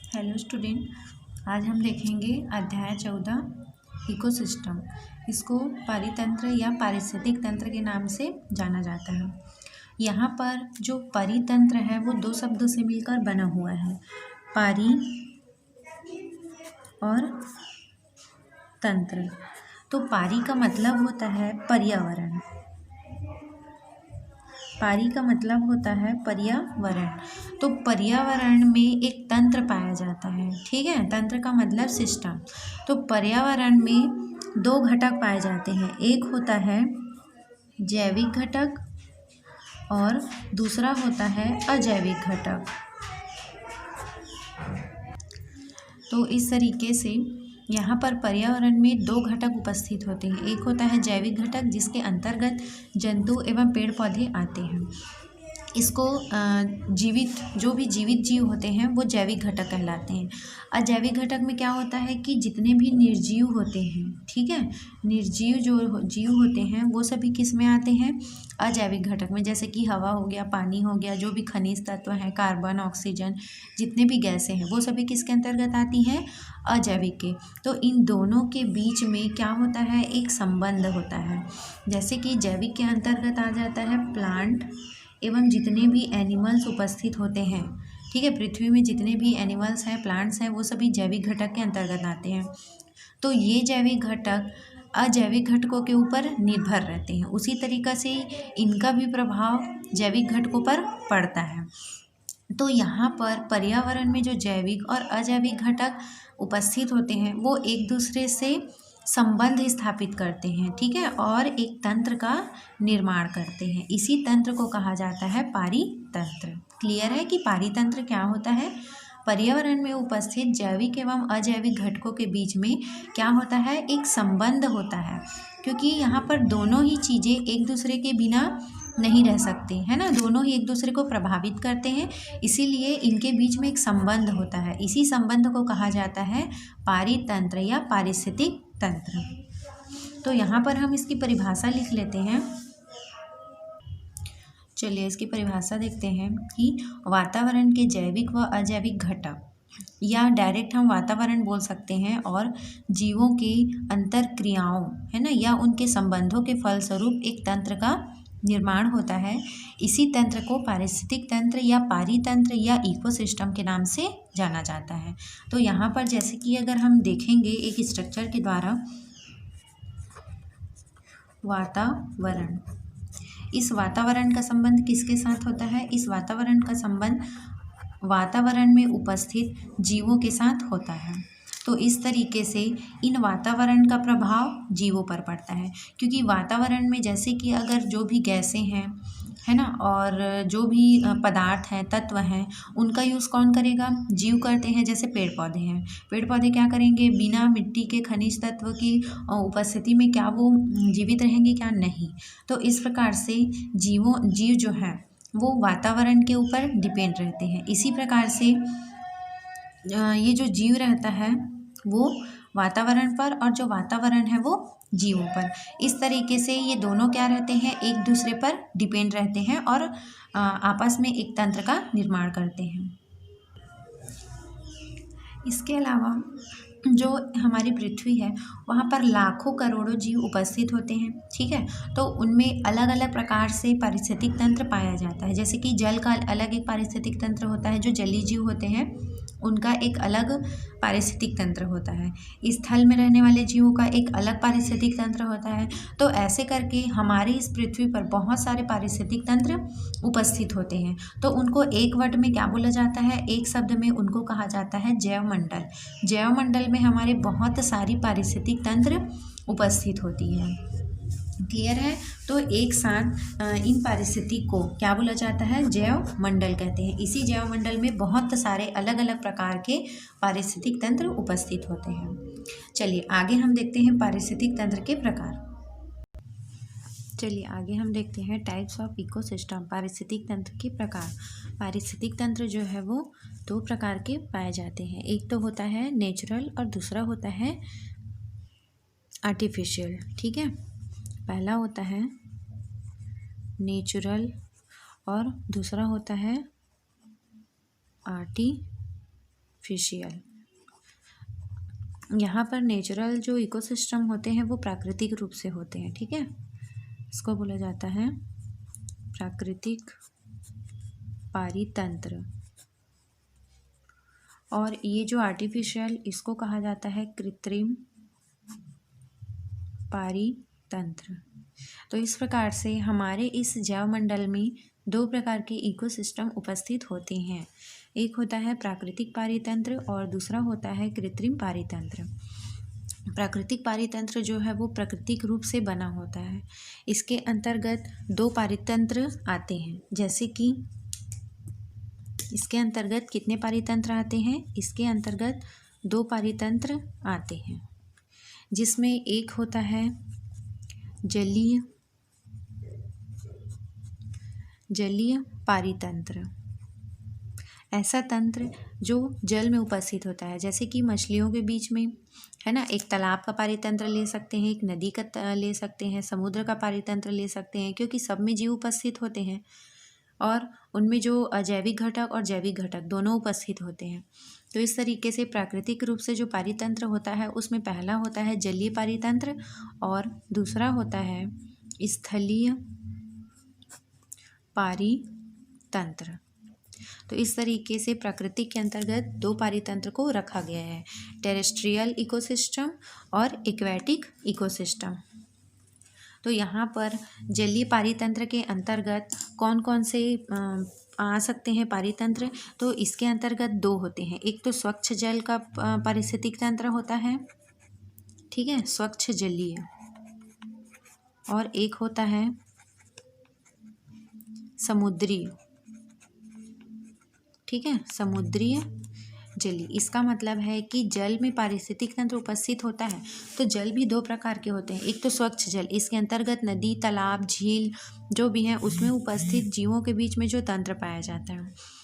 Hello student, आज हम देखेंगे अध्याय 14 इकोसिस्टम। इसको परितंत्र या पारिस्थितिक तंत्र के नाम से जाना जाता है। यहाँ पर जो परितंत्र है वो दो शब्दों से मिलकर बना हुआ है, पारि और तंत्र। तो पारि का मतलब होता है पर्यावरण। पारि का मतलब होता है पर्यावरण। तो पर्यावरण में एक तंत्र पाया जाता है, ठीक है। तंत्र का मतलब सिस्टम। तो पर्यावरण में दो घटक पाए जाते हैं, एक होता है जैविक घटक और दूसरा होता है अजैविक घटक। तो इस तरीके से यहाँ पर पर्यावरण में दो घटक उपस्थित होते हैं। एक होता है जैविक घटक जिसके अंतर्गत जंतु एवं पेड़ पौधे आते हैं। इसको जो भी जीवित जीव होते हैं वो जैविक घटक कहलाते हैं। अजैविक घटक में क्या होता है कि जितने भी निर्जीव होते हैं, ठीक है, निर्जीव जो जीव होते हैं वो सभी किस में आते हैं, अजैविक घटक में। जैसे कि हवा हो गया, पानी हो गया, जो भी खनिज तत्व हैं, कार्बन, ऑक्सीजन, जितने भी गैसें हैं वो सभी किसके अंतर्गत आती हैं, अजैविक के। तो इन दोनों के बीच में क्या होता है, एक संबंध होता है। जैसे कि जैविक के अंतर्गत आ जाता है प्लांट एवं जितने भी एनिमल्स उपस्थित होते हैं, ठीक है, पृथ्वी में जितने भी एनिमल्स हैं, प्लांट्स हैं, वो सभी जैविक घटक के अंतर्गत आते हैं। तो ये जैविक घटक अजैविक घटकों के ऊपर निर्भर रहते हैं। उसी तरीक़ा से इनका भी प्रभाव जैविक घटकों पर पड़ता है। तो यहाँ पर पर्यावरण में जो जैविक और अजैविक घटक उपस्थित होते हैं वो एक दूसरे से संबंध स्थापित करते हैं, ठीक है, और एक तंत्र का निर्माण करते हैं। इसी तंत्र को कहा जाता है पारितंत्र। क्लियर है कि पारितंत्र क्या होता है। पर्यावरण में उपस्थित जैविक एवं अजैविक घटकों के बीच में क्या होता है, एक संबंध होता है, क्योंकि यहाँ पर दोनों ही चीज़ें एक दूसरे के बिना नहीं रह सकती, है ना, दोनों ही एक दूसरे को प्रभावित करते हैं, इसीलिए इनके बीच में एक संबंध होता है। इसी संबंध को कहा जाता है पारितंत्र या पारिस्थितिक तंत्र। तो यहाँ पर हम इसकी परिभाषा लिख लेते हैं। चलिए इसकी परिभाषा देखते हैं कि वातावरण के जैविक व अजैविक घटक, या डायरेक्ट हम वातावरण बोल सकते हैं, और जीवों की अंतरक्रियाओं, है ना, या उनके संबंधों के फलस्वरूप एक तंत्र का निर्माण होता है। इसी तंत्र को पारिस्थितिक तंत्र या पारितंत्र या इकोसिस्टम के नाम से जाना जाता है। तो यहाँ पर जैसे कि अगर हम देखेंगे एक स्ट्रक्चर के द्वारा, वातावरण, इस वातावरण का संबंध किसके साथ होता है, इस वातावरण का संबंध वातावरण में उपस्थित जीवों के साथ होता है। तो इस तरीके से इन वातावरण का प्रभाव जीवों पर पड़ता है, क्योंकि वातावरण में जैसे कि अगर जो भी गैसें हैं, है ना, और जो भी पदार्थ हैं, तत्व हैं, उनका यूज़ कौन करेगा, जीव करते हैं। जैसे पेड़ पौधे हैं, पेड़ पौधे क्या करेंगे, बिना मिट्टी के खनिज तत्व की उपस्थिति में क्या वो जीवित रहेंगे, क्या नहीं। तो इस प्रकार से जीव जो हैं वो वातावरण के ऊपर डिपेंड रहते हैं। इसी प्रकार से ये जो जीव रहता है वो वातावरण पर, और जो वातावरण है वो जीवों पर। इस तरीके से ये दोनों क्या रहते हैं, एक दूसरे पर डिपेंड रहते हैं और आपस में एक तंत्र का निर्माण करते हैं। इसके अलावा जो हमारी पृथ्वी है वहाँ पर लाखों करोड़ों जीव उपस्थित होते हैं, ठीक है। तो उनमें अलग अलग प्रकार से पारिस्थितिक तंत्र पाया जाता है। जैसे कि जल का अलग एक पारिस्थितिक तंत्र होता है, जो जलीय जीव होते हैं उनका एक अलग पारिस्थितिक तंत्र होता है। स्थल में रहने वाले जीवों का एक अलग पारिस्थितिक तंत्र होता है। तो ऐसे करके हमारी इस पृथ्वी पर बहुत सारे पारिस्थितिक तंत्र उपस्थित होते हैं। तो उनको एक वर्ड में क्या बोला जाता है, एक शब्द में उनको कहा जाता है जैवमंडल। जैवमंडल में हमारे बहुत सारी पारिस्थितिक तंत्र उपस्थित होती है। क्लियर है। तो एक साथ इन पारिस्थितिक को क्या बोला जाता है, जैव मंडल कहते हैं। इसी जैव मंडल में बहुत सारे अलग अलग प्रकार के पारिस्थितिक तंत्र उपस्थित होते हैं। चलिए आगे हम देखते हैं पारिस्थितिक तंत्र के प्रकार। चलिए आगे हम देखते हैं टाइप्स ऑफ इकोसिस्टम, पारिस्थितिक तंत्र के प्रकार। पारिस्थितिक तंत्र जो है वो दो प्रकार के पाए जाते हैं। एक तो होता है नेचुरल और दूसरा होता है आर्टिफिशियल, ठीक है। पहला होता है नेचुरल और दूसरा होता है आर्टिफिशियल। आर्टिफिशियल। यहाँ पर नेचुरल जो इकोसिस्टम होते हैं वो प्राकृतिक रूप से होते हैं, ठीक है, इसको बोला जाता है प्राकृतिक पारितंत्र। और ये जो आर्टिफिशियल, इसको कहा जाता है कृत्रिम पारितंत्र। तो इस प्रकार से हमारे इस जैव मंडल में दो प्रकार के इकोसिस्टम उपस्थित होते हैं। एक होता है प्राकृतिक पारितंत्र और दूसरा होता है कृत्रिम पारितंत्र। प्राकृतिक पारितंत्र जो है वो प्राकृतिक रूप से बना होता है। इसके अंतर्गत दो पारितंत्र आते हैं, जैसे कि इसके अंतर्गत कितने पारितंत्र आते हैं, इसके अंतर्गत दो पारितंत्र आते हैं, जिसमें एक होता है जलीय पारितंत्र। ऐसा तंत्र जो जल में उपस्थित होता है, जैसे कि मछलियों के बीच में है ना, एक तालाब का पारितंत्र ले सकते हैं, एक नदी का ले सकते हैं, समुद्र का पारितंत्र ले सकते हैं, क्योंकि सब में जीव उपस्थित होते हैं और उनमें जो अजैविक घटक और जैविक घटक दोनों उपस्थित होते हैं। तो इस तरीके से प्राकृतिक रूप से जो पारितंत्र होता है उसमें पहला होता है जलीय पारितंत्र और दूसरा होता है स्थलीय पारितंत्र। तो इस तरीके से प्रकृति के अंतर्गत दो पारितंत्र को रखा गया है, टेरेस्ट्रियल इकोसिस्टम और एक्वेटिक इकोसिस्टम। तो यहाँ पर जलीय पारितंत्र के अंतर्गत कौन कौन से आ सकते हैं पारितंत्र, तो इसके अंतर्गत दो होते हैं। एक तो स्वच्छ जल का पारिस्थितिक तंत्र होता है, ठीक है, स्वच्छ जलीय, और एक होता है समुद्रीय, ठीक है, समुद्रीय जलीय। इसका मतलब है कि जल में पारिस्थितिक तंत्र उपस्थित होता है तो जल भी दो प्रकार के होते हैं। एक तो स्वच्छ जल, इसके अंतर्गत नदी, तालाब, झील जो भी हैं उसमें उपस्थित जीवों के बीच में जो तंत्र पाया जाता है।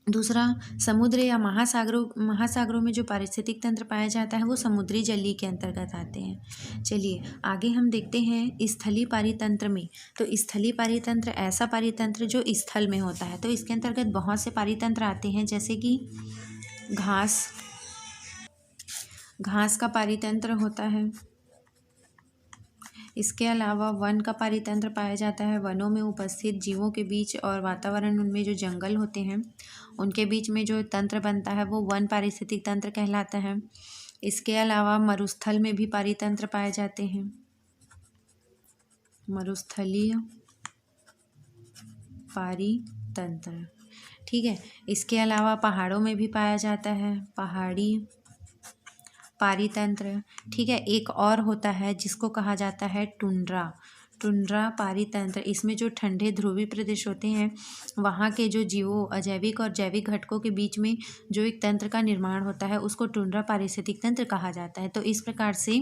दूसरा समुद्र या महासागरों में जो पारिस्थितिक तंत्र पाया जाता है वो समुद्री जलीय के अंतर्गत आते हैं। चलिए आगे हम देखते हैं स्थलीय पारितंत्र में। तो स्थलीय पारितंत्र ऐसा पारितंत्र जो स्थल में होता है, तो इसके अंतर्गत बहुत से पारितंत्र आते हैं, जैसे कि घास का पारितंत्र होता है। इसके अलावा वन का पारितंत्र पाया जाता है। वनों में उपस्थित जीवों के बीच और वातावरण, उनमें जो जंगल होते हैं उनके बीच में जो तंत्र बनता है वो वन पारिस्थितिक तंत्र कहलाता है। इसके अलावा मरुस्थल में भी पारितंत्र पाए जाते हैं, मरुस्थलीय पारितंत्र, ठीक है। इसके अलावा पहाड़ों में भी पाया जाता है पहाड़ी पारितंत्र, ठीक है। एक और होता है जिसको कहा जाता है टुंड्रा पारितंत्र। इसमें जो ठंडे ध्रुवीय प्रदेश होते हैं वहाँ के जो जीवों, अजैविक और जैविक घटकों के बीच में जो एक तंत्र का निर्माण होता है उसको टुंड्रा पारिस्थितिक तंत्र कहा जाता है। तो इस प्रकार से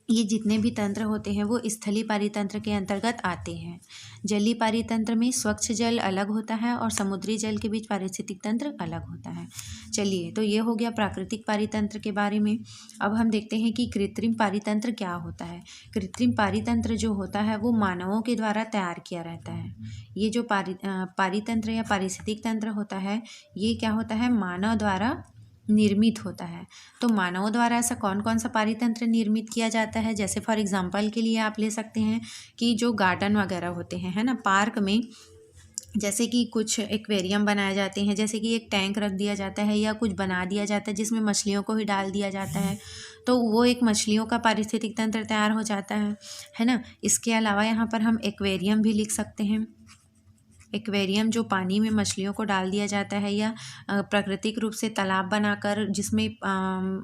ये जितने भी तंत्र होते हैं वो स्थलीय पारितंत्र के अंतर्गत आते हैं। जलीय पारितंत्र में स्वच्छ जल अलग होता है और समुद्री जल के बीच पारिस्थितिक तंत्र अलग होता है। चलिए, तो ये हो गया प्राकृतिक पारितंत्र के बारे में। अब हम देखते हैं कि कृत्रिम पारितंत्र क्या होता है। कृत्रिम पारितंत्र जो होता है वो मानवों के द्वारा तैयार किया रहता है। ये जो पारितंत्र या पारिस्थितिक तंत्र होता है ये क्या होता है, मानव द्वारा निर्मित होता है। तो मानवों द्वारा ऐसा कौन कौन सा पारितंत्र निर्मित किया जाता है, जैसे फॉर एग्जांपल के लिए आप ले सकते हैं कि जो गार्डन वगैरह होते हैं, है ना, पार्क में जैसे कि कुछ एक्वेरियम बनाए जाते हैं, जैसे कि एक टैंक रख दिया जाता है या कुछ बना दिया जाता है जिसमें मछलियों को ही डाल दिया जाता है, तो वो एक मछलियों का पारिस्थितिक तंत्र तैयार हो जाता है ना। इसके अलावा यहाँ पर हम एक्वेरियम भी लिख सकते हैं। एक्वेरियम जो पानी में मछलियों को डाल दिया जाता है या प्राकृतिक रूप से तालाब बनाकर जिसमें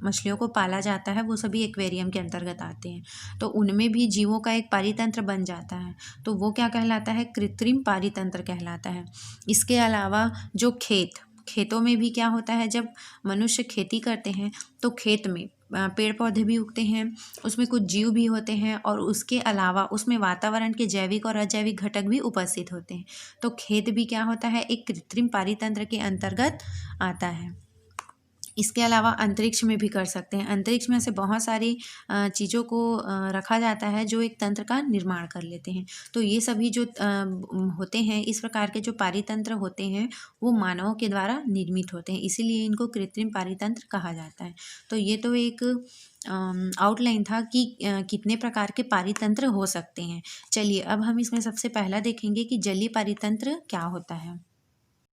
मछलियों को पाला जाता है, वो सभी एक्वेरियम के अंतर्गत आते हैं। तो उनमें भी जीवों का एक पारितंत्र बन जाता है, तो वो क्या कहलाता है, कृत्रिम पारितंत्र कहलाता है। इसके अलावा जो खेतों में भी क्या होता है, जब मनुष्य खेती करते हैं तो खेत में पेड़ पौधे भी उगते हैं, उसमें कुछ जीव भी होते हैं और उसके अलावा उसमें वातावरण के जैविक और अजैविक घटक भी उपस्थित होते हैं। तो खेत भी क्या होता है, एक कृत्रिम पारितंत्र के अंतर्गत आता है। इसके अलावा अंतरिक्ष में भी कर सकते हैं। अंतरिक्ष में से बहुत सारी चीज़ों को रखा जाता है जो एक तंत्र का निर्माण कर लेते हैं। तो ये सभी जो होते हैं, इस प्रकार के जो पारितंत्र होते हैं वो मानवों के द्वारा निर्मित होते हैं, इसीलिए इनको कृत्रिम पारितंत्र कहा जाता है। तो ये तो एक आउटलाइन था कि कितने प्रकार के पारितंत्र हो सकते हैं। चलिए अब हम इसमें सबसे पहला देखेंगे कि जलीय पारितंत्र क्या होता है।